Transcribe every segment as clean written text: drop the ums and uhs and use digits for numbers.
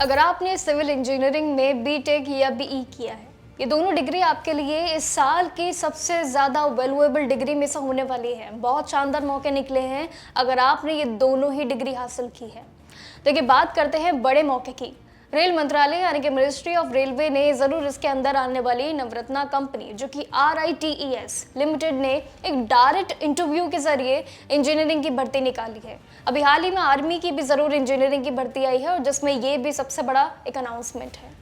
अगर आपने civil engineering में बीटेक या बीई किया है, ये दोनों डिग्री आपके लिए इस साल की सबसे ज़्यादा वैल्यूएबल डिग्री में से होने वाली है। बहुत शानदार मौके निकले हैं अगर आपने ये दोनों ही डिग्री हासिल की है। देखिए, बात करते हैं बड़े मौके की। रेल मंत्रालय यानी कि मिनिस्ट्री ऑफ रेलवे ने ज़रूर इसके अंदर आने वाली नवरत्ना कंपनी जो कि RITES लिमिटेड ने एक डायरेक्ट इंटरव्यू के जरिए इंजीनियरिंग की भर्ती निकाली है। अभी हाल ही में आर्मी की भी ज़रूर इंजीनियरिंग की भर्ती आई है और जिसमें ये भी सबसे बड़ा एक अनाउंसमेंट है।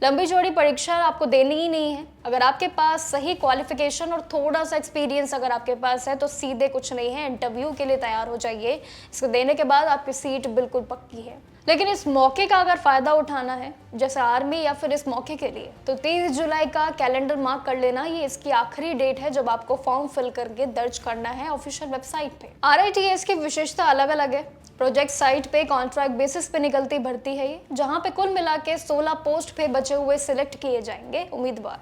लंबी चौड़ी परीक्षा आपको देनी ही नहीं है। अगर आपके पास सही क्वालिफिकेशन और थोड़ा सा एक्सपीरियंस अगर आपके पास है तो सीधे कुछ नहीं है, इंटरव्यू के लिए तैयार हो जाइए। इसको देने के बाद आपकी सीट बिल्कुल पक्की है। लेकिन इस मौके का अगर फ़ायदा उठाना है जैसे आर्मी या फिर इस मौके के लिए, तो 30 जुलाई का कैलेंडर मार्क कर लेना। ये इसकी आखिरी डेट है जब आपको फॉर्म फिल करके दर्ज करना है ऑफिशियल वेबसाइट पे। RITES की विशेषता अलग अलग है। प्रोजेक्ट साइट पे कॉन्ट्रैक्ट बेसिस पे निकलती भर्ती है ये, जहां पे कुल मिला के 16 पोस्ट पे बचे हुए सिलेक्ट किए जाएंगे उम्मीदवार।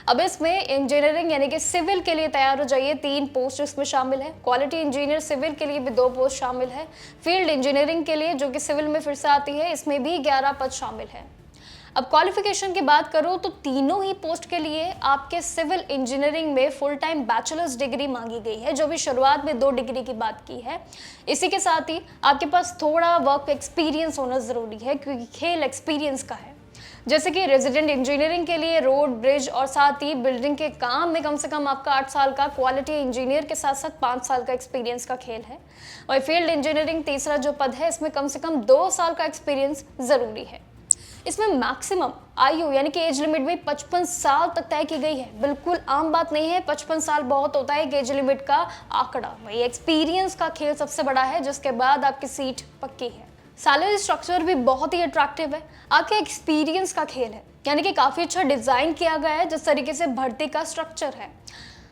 अब इसमें इंजीनियरिंग यानी कि सिविल के लिए तैयार हो जाइए, 3 पोस्ट इसमें शामिल है। क्वालिटी इंजीनियर सिविल के लिए भी 2 पोस्ट शामिल है। फील्ड इंजीनियरिंग के लिए जो कि सिविल में फिर से आती है, इसमें भी 11 पद शामिल है। अब क्वालिफिकेशन की बात करूं तो तीनों ही पोस्ट के लिए आपके सिविल इंजीनियरिंग में फुल टाइम बैचलर्स डिग्री मांगी गई है, जो भी शुरुआत में 2 डिग्री की बात की है। इसी के साथ ही आपके पास थोड़ा वर्क एक्सपीरियंस होना ज़रूरी है, क्योंकि खेल एक्सपीरियंस का है। जैसे कि रेजिडेंट इंजीनियरिंग के लिए रोड, ब्रिज और साथ ही बिल्डिंग के काम में कम से कम आपका 8 साल का, क्वालिटी इंजीनियर के साथ साथ 5 साल का एक्सपीरियंस का खेल है। और फील्ड इंजीनियरिंग तीसरा जो पद है, इसमें कम से कम 2 साल का एक्सपीरियंस ज़रूरी है। इसमें मैक्सिमम आयु यानी कि एज लिमिट भी 55 साल तक तय की गई है। बिल्कुल आम बात नहीं है, 55 साल बहुत होता है एक एज लिमिट का आंकड़ा। वही एक्सपीरियंस का खेल सबसे बड़ा है, जिसके बाद आपकी सीट पक्की है। सैलरी स्ट्रक्चर भी बहुत ही अट्रैक्टिव है। आपके एक्सपीरियंस का खेल है, यानी कि काफ़ी अच्छा डिज़ाइन किया गया है जिस तरीके से भर्ती का स्ट्रक्चर है।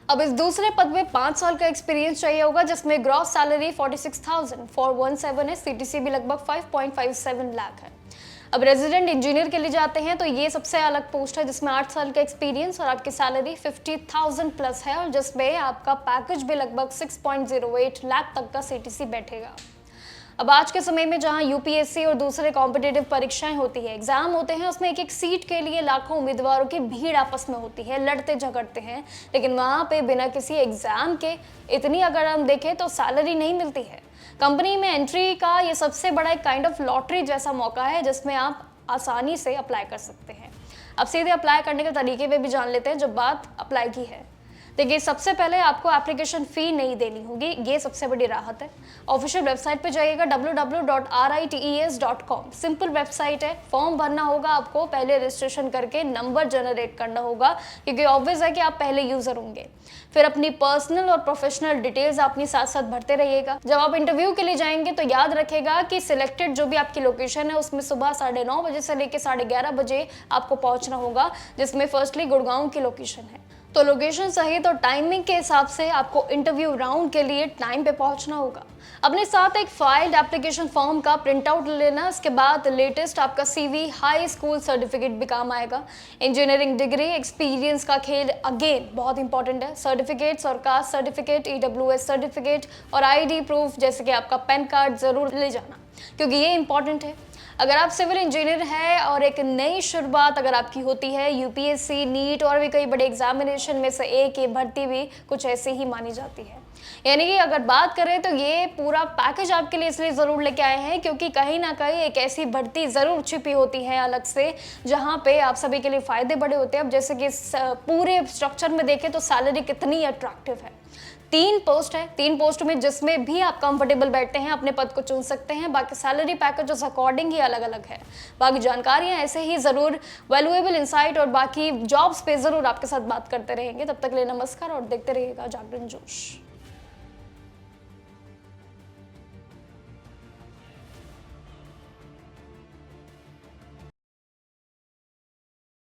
अब इस दूसरे पद में 5 साल का एक्सपीरियंस चाहिए होगा, जिसमें ग्रॉस सैलरी 46,417 है। CTC भी लगभग 5.57 लाख है। अब रेजिडेंट इंजीनियर के लिए जाते हैं तो ये सबसे अलग पोस्ट है, जिसमें 8 साल का एक्सपीरियंस और आपकी सैलरी 50,000 प्लस है, और जिसमें आपका पैकेज भी लगभग 6.08 लाख तक का CTC बैठेगा। अब आज के समय में जहां UPSC और दूसरे कॉम्पिटिटिव परीक्षाएं होती है, एग्जाम होते हैं, उसमें एक एक सीट के लिए लाखों उम्मीदवारों की भीड़ आपस में होती है, लड़ते झगड़ते हैं। लेकिन वहां पे बिना किसी एग्जाम के इतनी अगर हम देखें तो सैलरी नहीं मिलती है। कंपनी में एंट्री का ये सबसे बड़ा एक काइंड ऑफ लॉटरी जैसा मौका है, जिसमें आप आसानी से अप्लाई कर सकते हैं। अब सीधे अप्लाई करने के तरीके पे भी जान लेते हैं जब बात अप्लाई की है। देखिए, सबसे पहले आपको एप्लीकेशन फ़ी नहीं देनी होगी, ये सबसे बड़ी राहत है। ऑफिशियल वेबसाइट पे जाइएगा www.rites.com। सिंपल वेबसाइट है। फॉर्म भरना होगा आपको, पहले रजिस्ट्रेशन करके नंबर जनरेट करना होगा, क्योंकि ऑब्वियस है कि आप पहले यूज़र होंगे। फिर अपनी पर्सनल और प्रोफेशनल डिटेल्स अपनी साथ साथ भरते रहिएगा। जब आप इंटरव्यू के लिए जाएंगे तो याद रखेगा कि सिलेक्टेड जो भी आपकी लोकेशन है, उसमें सुबह 9:30 बजे से लेकर 11:30 बजे आपको पहुँचना होगा, जिसमें फर्स्टली गुड़गांव की लोकेशन है। तो लोकेशन सहित और टाइमिंग के हिसाब से आपको इंटरव्यू राउंड के लिए टाइम पे पहुंचना होगा। अपने साथ एक फाइल्ड एप्लीकेशन फॉर्म का प्रिंट आउट ले लेना। इसके बाद लेटेस्ट आपका CV, हाई स्कूल सर्टिफिकेट भी काम आएगा। इंजीनियरिंग डिग्री, एक्सपीरियंस का खेल अगेन बहुत इंपॉर्टेंट है। सर्टिफिकेट्स और कास्ट सर्टिफिकेट, EWS सर्टिफिकेट और ID प्रूफ जैसे कि आपका पैन कार्ड ज़रूर ले जाना, क्योंकि ये इंपॉर्टेंट है। अगर आप सिविल इंजीनियर हैं और एक नई शुरुआत अगर आपकी होती है, UPSC, नीट और भी कई बड़े एग्जामिनेशन में से एक ये भर्ती भी कुछ ऐसे ही मानी जाती है। यानी कि अगर बात करें तो ये पूरा पैकेज आपके लिए इसलिए ज़रूर लेके आए हैं, क्योंकि कहीं ना कहीं एक ऐसी भर्ती ज़रूर छिपी होती है अलग से, जहाँ पे आप सभी के लिए फ़ायदे बड़े होते हैं। अब जैसे कि पूरे स्ट्रक्चर में देखें तो सैलरी कितनी अट्रैक्टिव है। 3 पोस्ट है, 3 पोस्ट में जिसमें भी आप कंफर्टेबल बैठते हैं अपने पद को चुन सकते हैं। बाकी सैलरी पैकेज उस अकॉर्डिंग ही अलग अलग है। बाकी जानकारियां ऐसे ही ज़रूर वैल्यूएबल इंसाइट और बाकी जॉब्स पे ज़रूर आपके साथ बात करते रहेंगे। तब तक के लिए नमस्कार और देखते रहिएगा जागरण जोश।